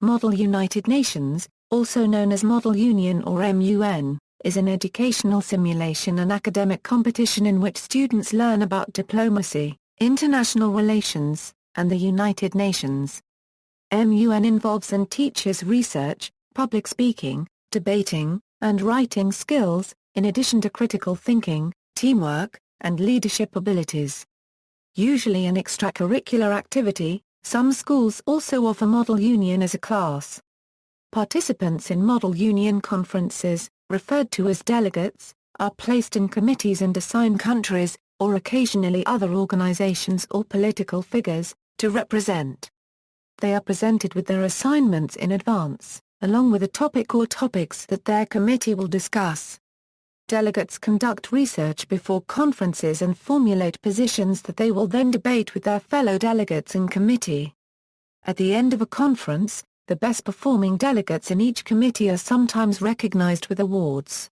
Model United Nations, also known as Model Union or MUN, is an educational simulation and academic competition in which students learn about diplomacy, international relations, and the United Nations. MUN involves and teaches research, public speaking, debating, and writing skills, in addition to critical thinking, teamwork, and leadership abilities. Usually an extracurricular activity, some schools also offer Model Union as a class. Participants in Model Union conferences, referred to as delegates, are placed in committees and assigned countries, or occasionally other organizations or political figures, to represent. They are presented with their assignments in advance, along with a topic or topics that their committee will discuss. Delegates conduct research before conferences and formulate positions that they will then debate with their fellow delegates in committee. At the end of a conference, the best performing delegates in each committee are sometimes recognized with awards.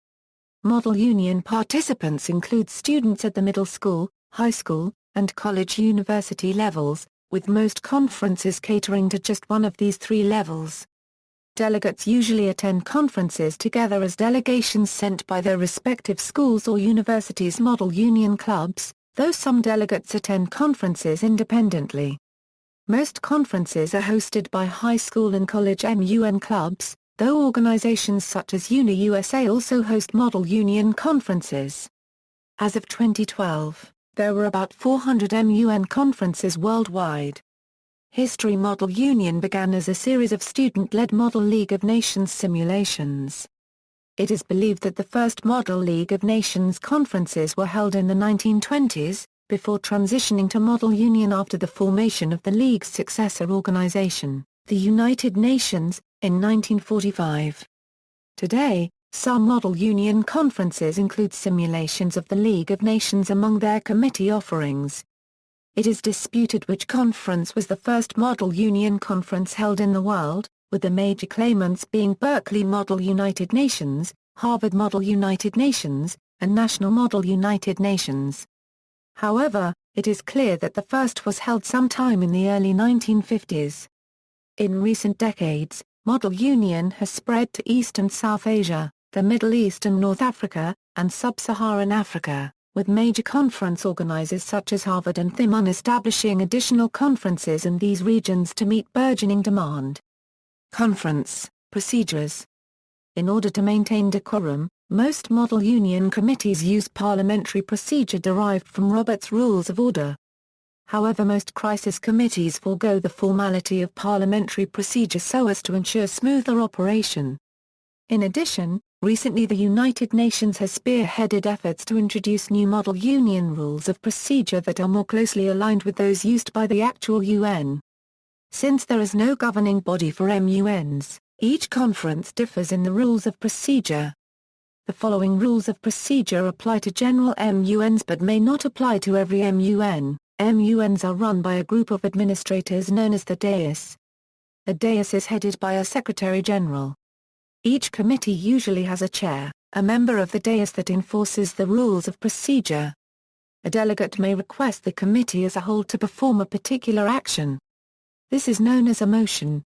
Model Union participants include students at the middle school, high school, and college-university levels, with most conferences catering to just one of these three levels. Delegates usually attend conferences together as delegations sent by their respective schools or universities' Model Union clubs, though some delegates attend conferences independently. Most conferences are hosted by high school and college MUN clubs, though organizations such as Uni-USA also host Model Union conferences. As of 2012, there were about 400 MUN conferences worldwide. History. Model Union began as a series of student-led Model League of Nations simulations. It is believed that the first Model League of Nations conferences were held in the 1920s, before transitioning to Model Union after the formation of the League's successor organization, the United Nations, in 1945. Today, some Model Union conferences include simulations of the League of Nations among their committee offerings. It is disputed which conference was the first Model Union conference held in the world, with the major claimants being Berkeley Model United Nations, Harvard Model United Nations, and National Model United Nations. However, it is clear that the first was held sometime in the early 1950s. In recent decades, Model Union has spread to East and South Asia, the Middle East and North Africa, and Sub-Saharan Africa, with major conference organizers such as Harvard and THIMUN establishing additional conferences in these regions to meet burgeoning demand. Conference procedures. In order to maintain decorum, most Model Union committees use parliamentary procedure derived from Robert's Rules of Order. However, most crisis committees forego the formality of parliamentary procedure so as to ensure smoother operation. In addition, recently the United Nations has spearheaded efforts to introduce new Model Union rules of procedure that are more closely aligned with those used by the actual UN. Since there is no governing body for MUNs, each conference differs in the rules of procedure. The following rules of procedure apply to general MUNs but may not apply to every MUN. MUNs are run by a group of administrators known as the dais. A dais is headed by a Secretary-General. Each committee usually has a chair, a member of the dais that enforces the rules of procedure. A delegate may request the committee as a whole to perform a particular action. This is known as a motion.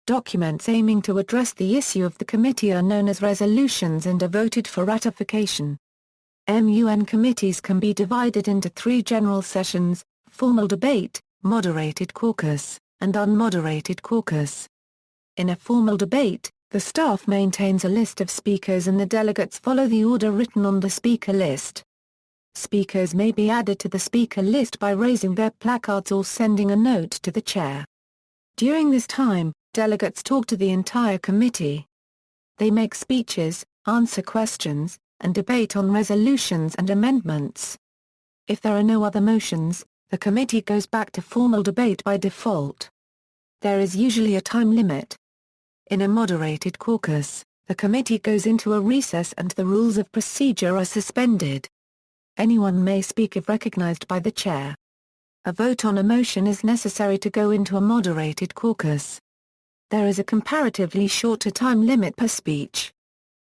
Documents aiming to address the issue of the committee are known as resolutions and are voted for ratification. MUN committees can be divided into three general sessions: formal debate, moderated caucus, and unmoderated caucus. In a formal debate, the staff maintains a list of speakers and the delegates follow the order written on the speaker list. Speakers may be added to the speaker list by raising their placards or sending a note to the chair. During this time, delegates talk to the entire committee. They make speeches, answer questions, and debate on resolutions and amendments. If there are no other motions, the committee goes back to formal debate by default. There is usually a time limit. In a moderated caucus, the committee goes into a recess and the rules of procedure are suspended. Anyone may speak if recognized by the chair. A vote on a motion is necessary to go into a moderated caucus. There is a comparatively shorter time limit per speech.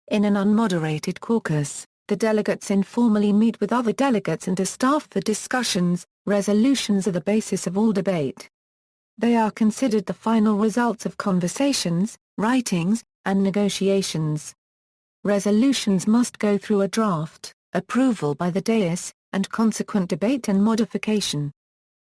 In an unmoderated caucus, the delegates informally meet with other delegates and to staff the discussions. Resolutions are the basis of all debate. They are considered the final results of conversations, writings, and negotiations. Resolutions must go through a draft, approval by the dais, and consequent debate and modification.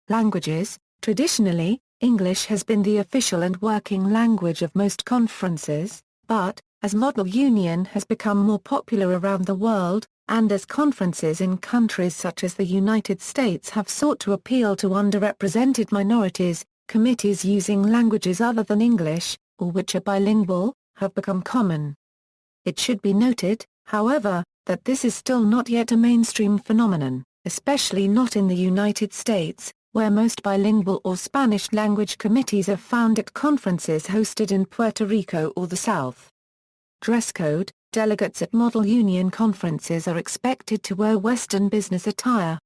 Languages. Traditionally, English has been the official and working language of most conferences, but, as Model Union has become more popular around the world, and as conferences in countries such as the United States have sought to appeal to underrepresented minorities, committees using languages other than English, or which are bilingual, have become common. It should be noted, however, that this is still not yet a mainstream phenomenon, especially not in the United States, where most bilingual or Spanish-language committees are found at conferences hosted in Puerto Rico or the South. Dress code. Delegates at Model Union conferences are expected to wear Western business attire.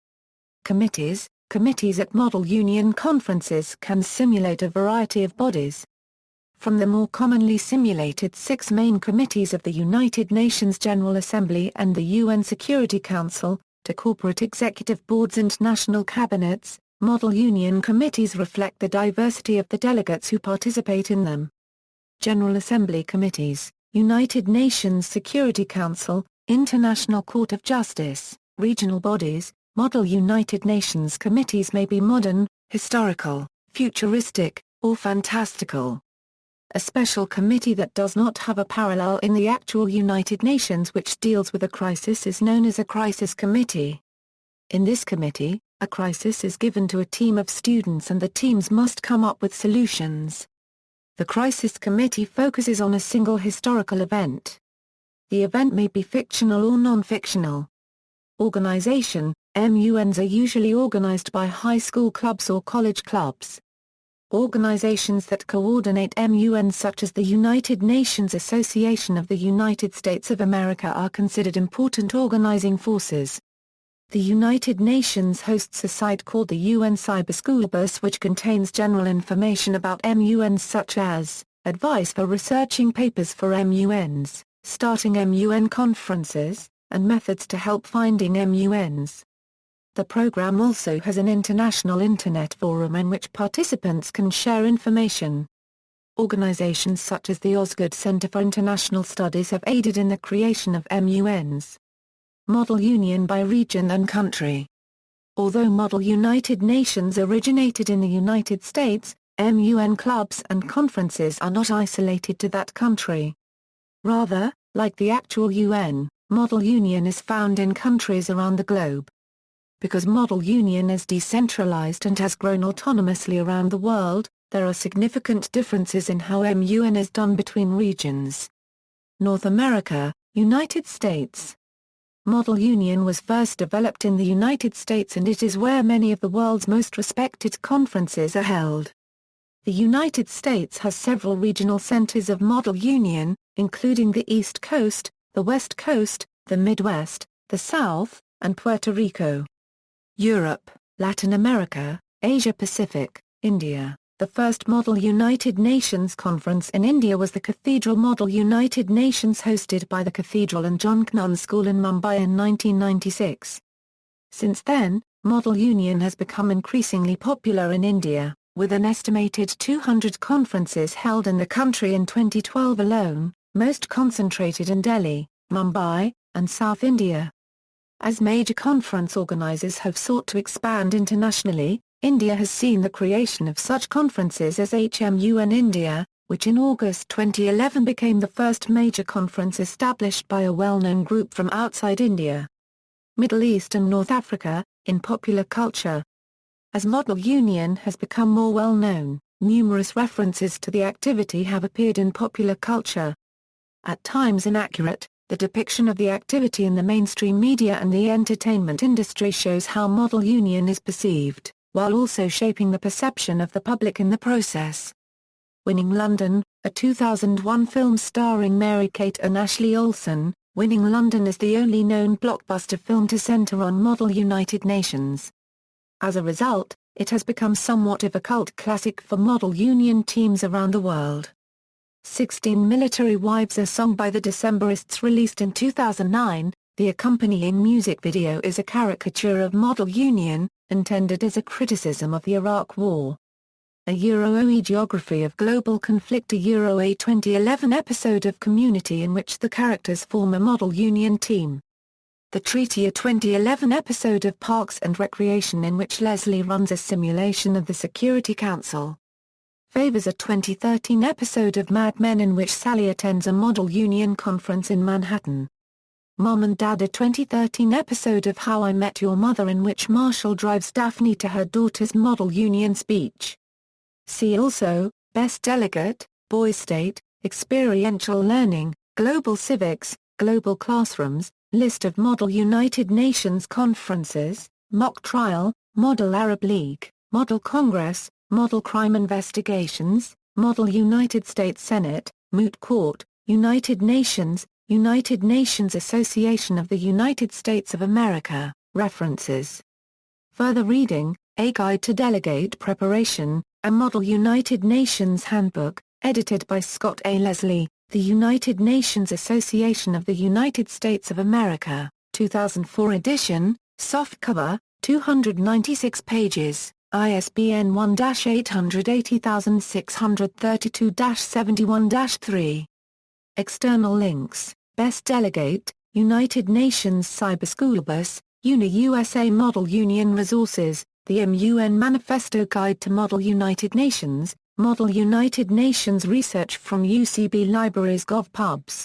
Committees. Committees at Model Union conferences can simulate a variety of bodies. From the more commonly simulated 6 main committees of the United Nations General Assembly and the UN Security Council, to corporate executive boards and national cabinets, Model Union committees reflect the diversity of the delegates who participate in them. General Assembly committees. United Nations Security Council, International Court of Justice, regional bodies. Model United Nations committees may be modern, historical, futuristic, or fantastical. A special committee that does not have a parallel in the actual United Nations which deals with a crisis is known as a crisis committee. In this committee, a crisis is given to a team of students and the teams must come up with solutions. The Crisis Committee focuses on a single historical event. The event may be fictional or non-fictional. Organization. MUNs are usually organized by high school clubs or college clubs. Organizations that coordinate MUNs such as the United Nations Association of the United States of America are considered important organizing forces. The United Nations hosts a site called the UN Cyber School Bus which contains general information about MUNs such as, advice for researching papers for MUNs, starting MUN conferences, and methods to help finding MUNs. The program also has an international internet forum in which participants can share information. Organizations such as the Osgood Center for International Studies have aided in the creation of MUNs. Model Union by region and country. Although Model United Nations originated in the United States, MUN clubs and conferences are not isolated to that country. Rather, like the actual UN, Model Union is found in countries around the globe. Because Model Union is decentralized and has grown autonomously around the world, there are significant differences in how MUN is done between regions. North America, United States. Model Union was first developed in the United States and it is where many of the world's most respected conferences are held. The United States has several regional centers of Model Union, including the East Coast, the West Coast, the Midwest, the South, and Puerto Rico. Europe, Latin America, Asia Pacific, India. The first Model United Nations conference in India was the Cathedral Model United Nations hosted by the Cathedral and John Cnun School in Mumbai in 1996. Since then, Model Union has become increasingly popular in India, with an estimated 200 conferences held in the country in 2012 alone, most concentrated in Delhi, Mumbai, and South India. As major conference organizers have sought to expand internationally, India has seen the creation of such conferences as HMUN India, which in August 2011 became the first major conference established by a well-known group from outside India. Middle East and North Africa, in popular culture. As Model Union has become more well-known, numerous references to the activity have appeared in popular culture. At times inaccurate, the depiction of the activity in the mainstream media and the entertainment industry shows how Model Union is perceived, while also shaping the perception of the public in the process. Winning London, a 2001 film starring Mary-Kate and Ashley Olsen, Winning London is the only known blockbuster film to center on Model United Nations. As a result, it has become somewhat of a cult classic for Model Union teams around the world. 16 Military Wives, a song by the Decemberists released in 2009, the accompanying music video is a caricature of Model Union, intended as a criticism of the Iraq War. a OE Geography of Global Conflict, a 2011 episode of Community in which the characters form a model union team. The Treaty, a 2011 episode of Parks and Recreation in which Leslie runs a simulation of the Security Council. Favors, a 2013 episode of Mad Men in which Sally attends a model union conference in Manhattan. Mom and Dad, a 2013 episode of How I Met Your Mother in which Marshall drives Daphne to her daughter's model union speech. See also, Best Delegate, Boys State, Experiential Learning, Global Civics, Global Classrooms, List of Model United Nations Conferences, Mock Trial, Model Arab League, Model Congress, Model Crime Investigations, Model United States Senate, Moot Court, United Nations Association of the United States of America, References. Further reading, A Guide to Delegate Preparation, a Model United Nations Handbook, edited by Scott A. Leslie, The United Nations Association of the United States of America, 2004 edition, softcover, 296 pages. ISBN 1-880632-71-3. External links, Best Delegate, United Nations Cyberschoolbus, USA Model Union Resources, the MUN Manifesto Guide to Model United Nations, Model United Nations Research from UCB Libraries GovPubs.